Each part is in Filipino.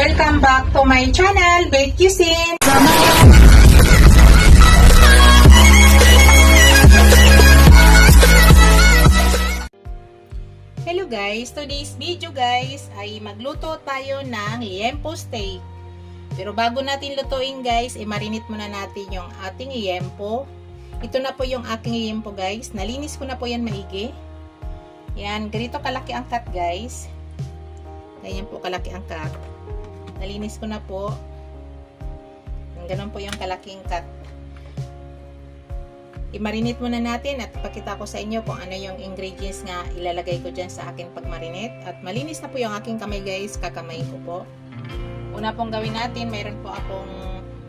Welcome back to my channel, Bake Cuisine. Hello guys, today's video guys ay magluto tayo ng liempo steak. Pero bago natin lutuin guys, i-marinate muna natin yung ating liempo. Ito na po yung aking liempo guys. Nalinis ko na po yan maigi. Yan, ganito kalaki ang cut guys. Ganyan po kalaki ang cut. Nalinis ko na po. Ganun po yung kalaking cut. I-marinate muna natin at ipakita ko sa inyo kung ano yung ingredients nga ilalagay ko dyan sa aking pag-marinate. At malinis na po yung aking kamay guys. Kakamayin ko po. Una pong gawin natin, mayroon po akong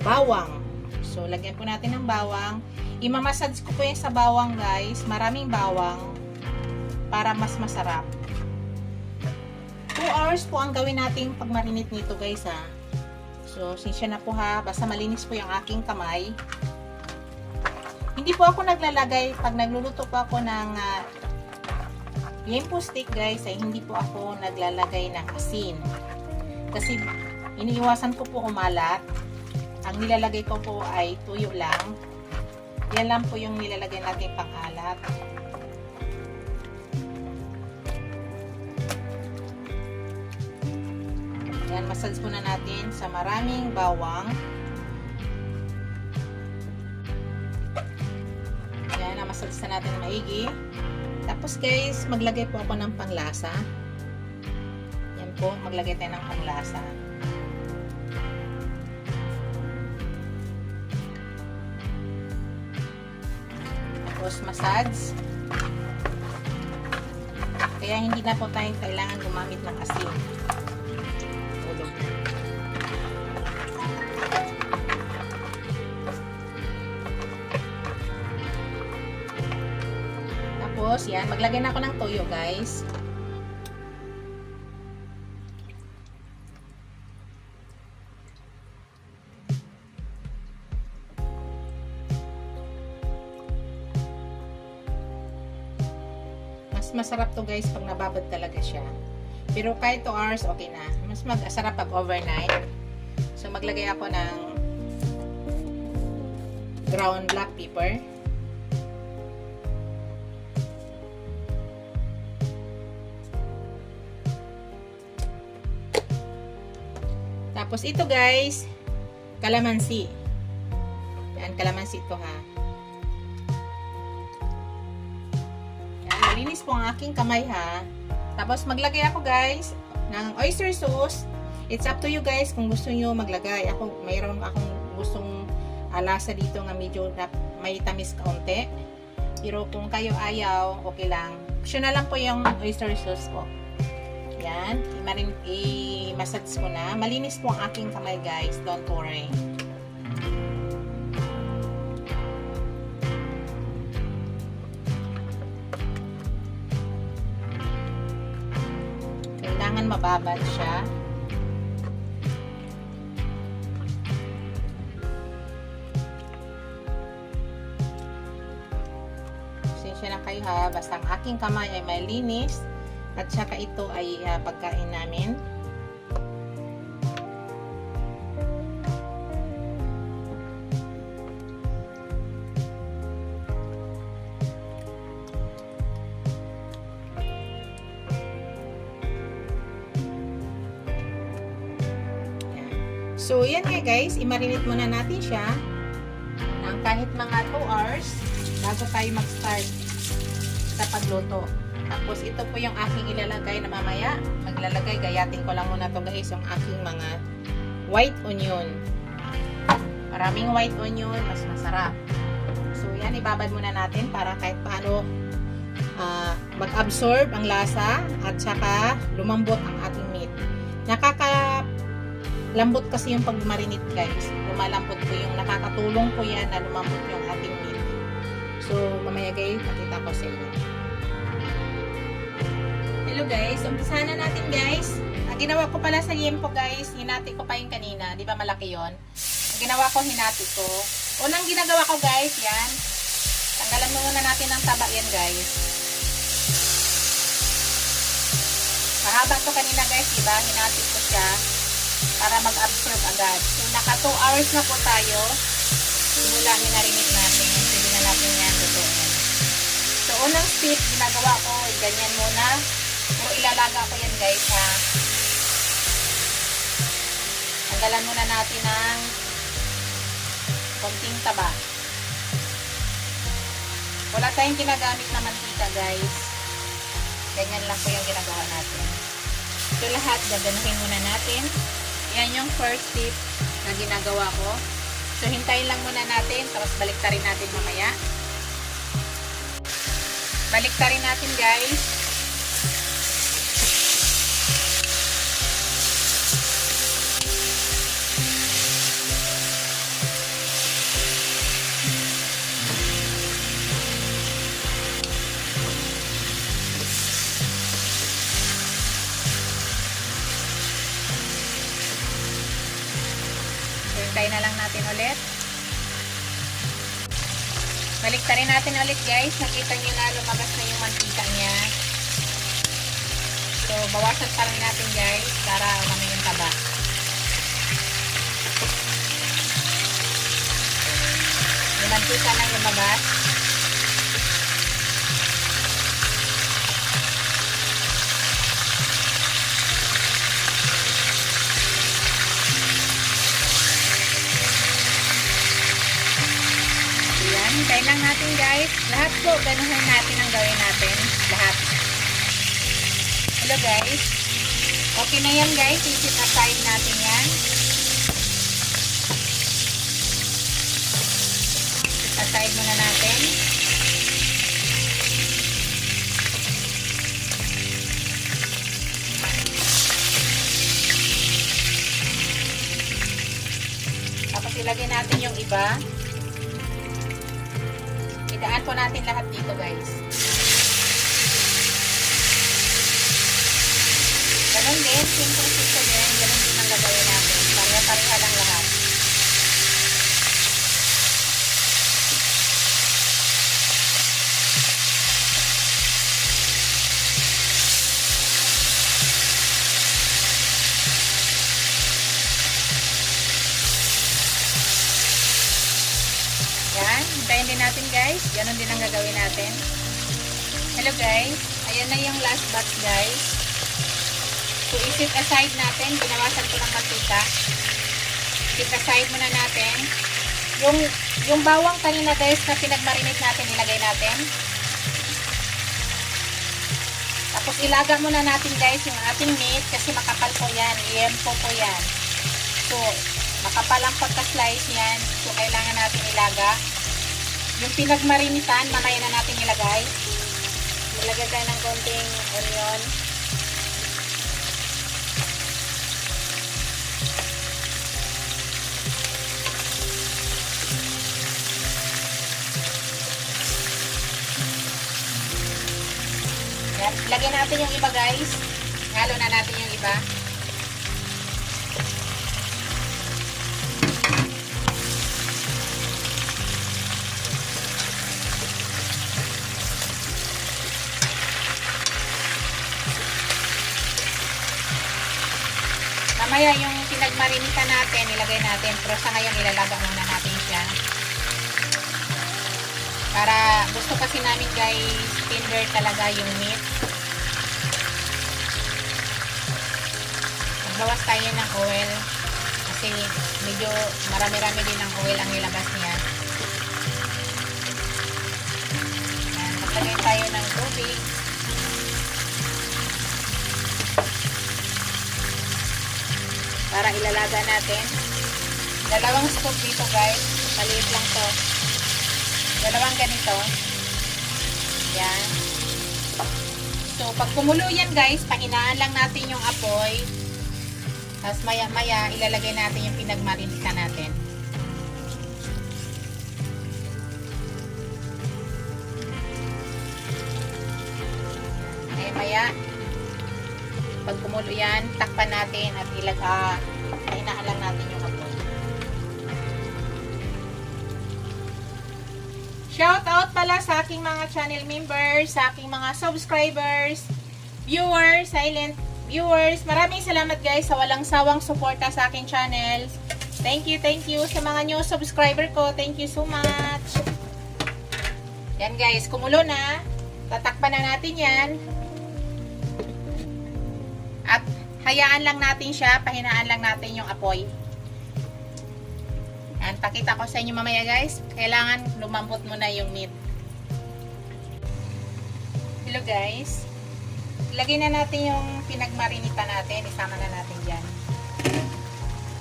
bawang. So, lagyan po natin ng bawang. I-massage ko po yung sa bawang guys. Maraming bawang para mas masarap. 2 hours po ang gawin natin pag-marinate nito guys ha. So, sinsya na po ha. Basta malinis po yung aking kamay. Hindi po ako naglalagay, pag nagluluto po ako ng liempo steak guys, ay hindi po ako naglalagay ng asin. Kasi iniiwasan ko po umalat. Ang nilalagay ko po ay tuyo lang. Yan lang po yung nilalagay natin pang alat. Yan, massage muna natin sa maraming bawang. Yan, massage na natin maigi. Tapos guys, maglagay po ako ng panglasa. Yan po, maglagay tayo ng panglasa. Tapos massage. Kaya hindi na po tayo kailangan gumamit ng asin. Tapos, yan, maglagay na ako ng toyo, guys. Mas masarap to, guys, pag nababad talaga siya. Pero kahit 2 hours, okay na. Mas masarap pag overnight. So, maglagay ako ng ground black pepper. Tapos ito guys, kalamansi. Yan, kalamansi ito ha. Yan, malinis po ang aking kamay ha. Tapos maglagay ako guys ng oyster sauce. It's up to you guys kung gusto nyo maglagay. Ako, mayroon akong gustong lasa dito nga medyo may tamis kaunti. Pero kung kayo ayaw, okay lang. Optional lang po yung oyster sauce ko. Yan, i-massage ko na. Malinis po ang aking kamay guys, don't worry. Kailangan mababad siya. Pasensya na kayo ha, basta ang aking kamay ay malinis. At saka ito ay pagkain namin. So, yan nga guys. I-marinate muna natin siya ng kahit mga 2 hours bago tayo mag-start sa pagluto. Tapos ito po yung aking ilalagay na mamaya. Maglalagay, gayatin ko lang muna to guys, yung aking mga white onion. Maraming white onion, mas masarap. So yan, ibabad muna natin para kahit paano mag-absorb ang lasa at saka lumambot ang ating meat. Nakakalambot kasi yung pag-marinate guys. Lumalambot po yung nakakatulong po yan na lumambot yung ating meat. So mamaya guys, pakita ko sa inyo. Hello guys, umpisahan na natin guys. Ang ginawa ko pala sa liempo guys, hinati ko pa yung kanina, di ba malaki yon? Ang ginawa ko, hinati ko. Unang ginagawa ko guys, yan. Tanggalan muna natin ang taba yan guys. Mahaba to kanina guys, di ba? Hinati ko siya. para mag-absorb agad. So, naka 2 hours na po tayo. Simula minarinate natin. Sige na natin yan. Lutuin. So, unang step, ginagawa ko, ganyan muna. Pero ilalaga ko yan guys ha. Tanggalan muna natin ng konting taba. Wala tayong ginagamit na mantika guys. Ganyan lang po yung ginagawa natin. Ito lahat, gaganuhin muna natin. Yan yung first tip na ginagawa ko. So, hintayin lang muna natin. Tapos, baliktarin natin mamaya. Baliktarin natin, guys. Hintayin na lang natin ulit. Baliktarin natin ulit guys. Nakita nyo na lumabas na yung mantika niya. So, bawasan pa rin natin guys para umano yung taba. Yung mantika na lumabas. Hintayin lang natin guys. Lahat po, ganuhin natin ang gawin natin. Lahat. Hello guys. Okay na yan guys. I-set aside natin yan. Set aside muna natin. Tapos ilagay natin yung iba. Idaan po natin lahat dito guys. Ganun din, simple din. Ganun din ang gagawin natin. Pareha lang lahat. Yan, hintayin din natin guys. Ganon din ang gagawin natin. Hello guys. Ayan na yung last batch guys. So, i-set aside natin. Binawasan ko ng mantika. Set aside muna natin. Yung bawang kanina guys na pinagmarinate natin, ilagay natin. Tapos ilaga muna natin guys yung ating meat kasi makapal po yan. Iempo po yan. So, makapal ang pagka-slice yan. So, kailangan natin ilaga. Yung pinagmarinitan, mamaya na natin ilagay. Ilagay tayo ng konting onion. Yan. Ilagay natin yung iba guys. Halo na natin yung iba. Mamaya yung pinagmarinita natin, ilagay natin. Pero sa ngayon, ilalaga muna natin siya. Para gusto kasi namin guys, tender talaga yung meat. Magbawas tayo ng oil. Kasi medyo marami-rami din ng oil ang nilabas niya. Yan, maglagay tayo ng tubig. Para ilalaga natin. 2 scoop dito guys. Maliit lang to. 2 ganito. Yan. So, pag kumulo yan guys, pahinaan lang natin yung apoy. Tapos maya-maya, ilalagay natin yung pinagmarinita natin. Maya-maya, pag kumulo yan, takpan natin at pahinaan lang natin yung apoy. Shout out pala sa aking mga channel members, sa aking mga subscribers, viewers, silent viewers. Maraming salamat guys sa walang sawang suporta sa aking channel. Thank you sa mga new subscriber ko. Thank you so much. Yan guys, kumulo na. Tatakpan na natin yan. At hayaan lang natin siya, pahinaan lang natin yung apoy. Yan, pakita ko sa inyo mamaya guys. Kailangan lumambot muna yung meat. Hello guys. Ilagay na natin yung pinagmarinita natin. Isama na natin dyan.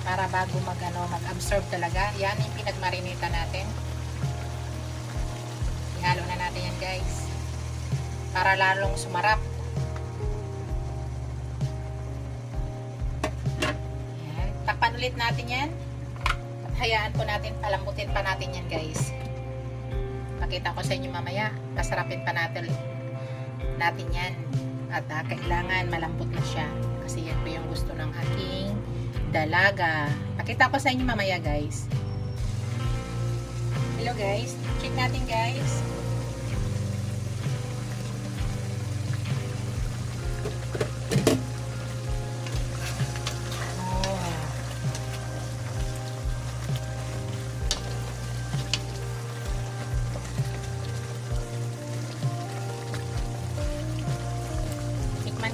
Para bago mag-absorb talaga. Yan yung pinagmarinita natin. Ihalo na natin yan guys. Para lalong sumarap. Yan. Takpan ulit natin yan. At hayaan po natin, palambutin pa natin yan guys. Pakita ko sa inyo mamaya. Pasarapin pa natin yan. At kailangan malambot na siya. Kasi yan po yung gusto ng aking dalaga. Pakita ko sa inyo mamaya guys. Hello guys. Check natin guys.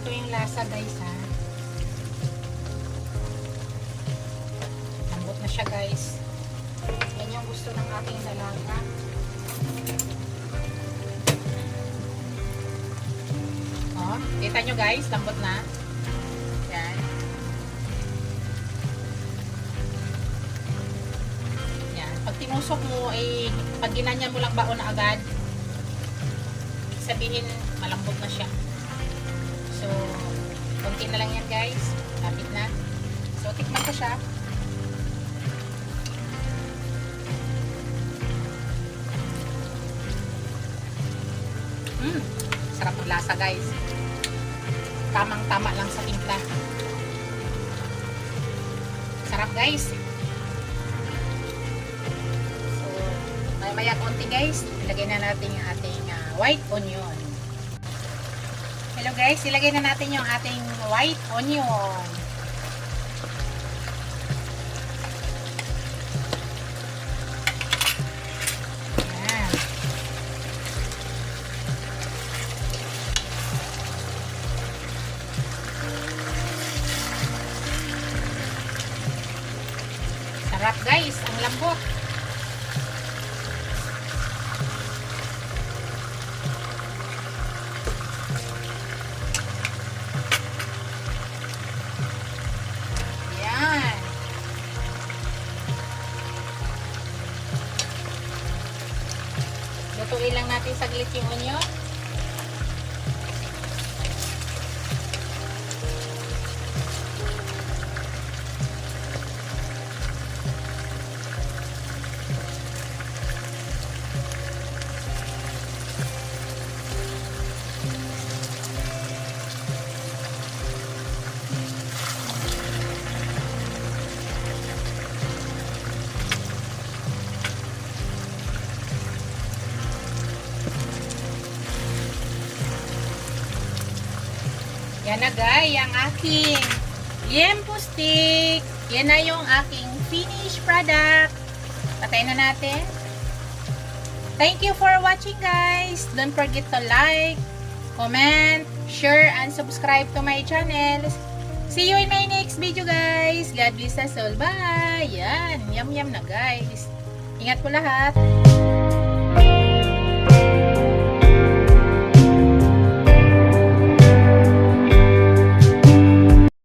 Ito yung lasa guys ha. Lambot na siya guys. Yan yung gusto ng aking dalaga. Oh, kita nyo guys, lambot na. Yan. Yan. Pag tinusok mo ay pag ginanyan mo lang baon na agad, sabihin malambot na siya. So, konti na lang yan guys. Lapit na. So, tikman ko siya. Sarap ang lasa guys. Tamang-tama lang sa timpla. Sarap guys. So, maya konti guys. Ilagay na natin yung ating white onion. Hello guys, ilagay na natin yung ating white onion. Ayan. Sarap guys, ang lambot. Lutuin lang natin saglit yung onion. Yan na guys, ang aking liempo stick. Yan na yung aking finished product. Patayin na natin. Thank you for watching guys. Don't forget to like, comment, share, and subscribe to my channel. See you in my next video guys. God bless us all. Bye. Yan, yum yum na guys. Ingat po lahat.